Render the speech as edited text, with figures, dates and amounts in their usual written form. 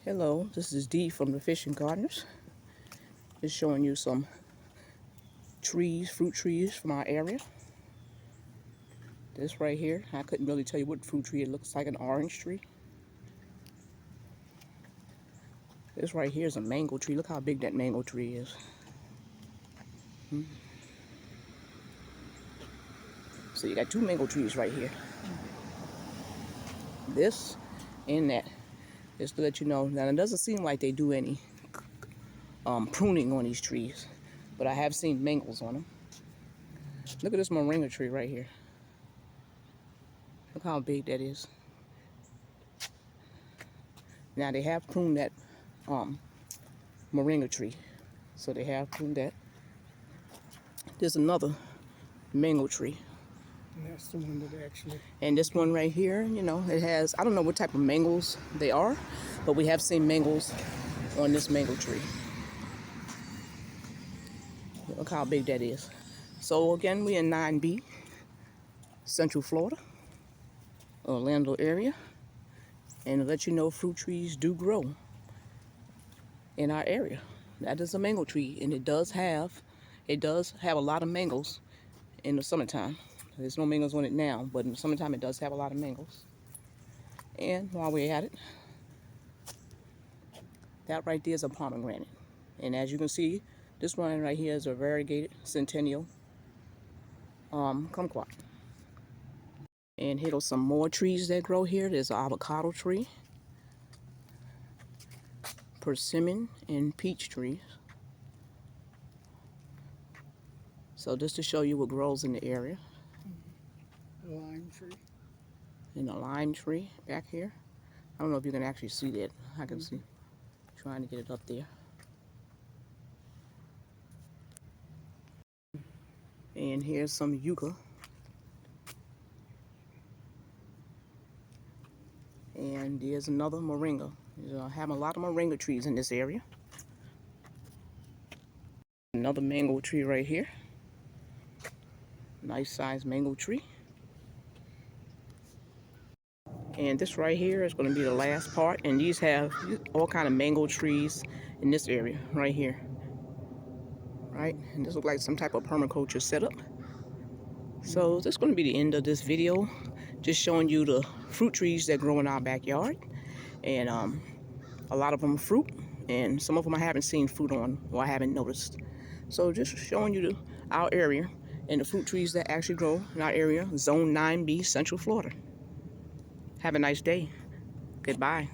Hello, this is Dee from the Fishing Gardeners. Just showing you some trees, fruit trees from our area. This right here, I couldn't really tell you what fruit tree. It looks like an orange tree. This right here is a mango tree. Look how big that mango tree is. So you got two mango trees right here. This and that. Just to let you know. Now it doesn't seem like they do any pruning on these trees, but I have seen mangles on them. Look at this moringa tree right here. Look how big that is. Now they have pruned that moringa tree, so they have pruned that. There's another mango tree. And that's the one that actually... And this one right here, you know, it has, I don't know what type of mangoes they are, but we have seen mangoes on this mango tree. Look how big that is. So again, we're in 9B, Central Florida, Orlando area. And to let you know, fruit trees do grow in our area. That is a mango tree, and it does have a lot of mangoes in the summertime. There's no mangoes on it now, but in the summertime it does have a lot of mangoes. And while we're at it, that right there is a pomegranate. And as you can see, this one right here is a variegated centennial kumquat. And here's some more trees that grow here. There's an avocado tree, persimmon, and peach trees. So just to show you what grows in the area. The lime tree. And a lime tree back here. I don't know if you can actually see that. I can see. Trying to get it up there. And here's some yucca. And there's another moringa. I have a lot of moringa trees in this area. Another mango tree right here. Nice sized mango tree. And this right here is going to be the last part. And these have all kind of mango trees in this area right here. Right? And this looks like some type of permaculture setup. So this is going to be the end of this video. Just showing you the fruit trees that grow in our backyard. And a lot of them are fruit. And some of them I haven't seen fruit on, or I haven't noticed. So just showing you our area and the fruit trees that actually grow in our area, Zone 9B, Central Florida. Have a nice day. Goodbye.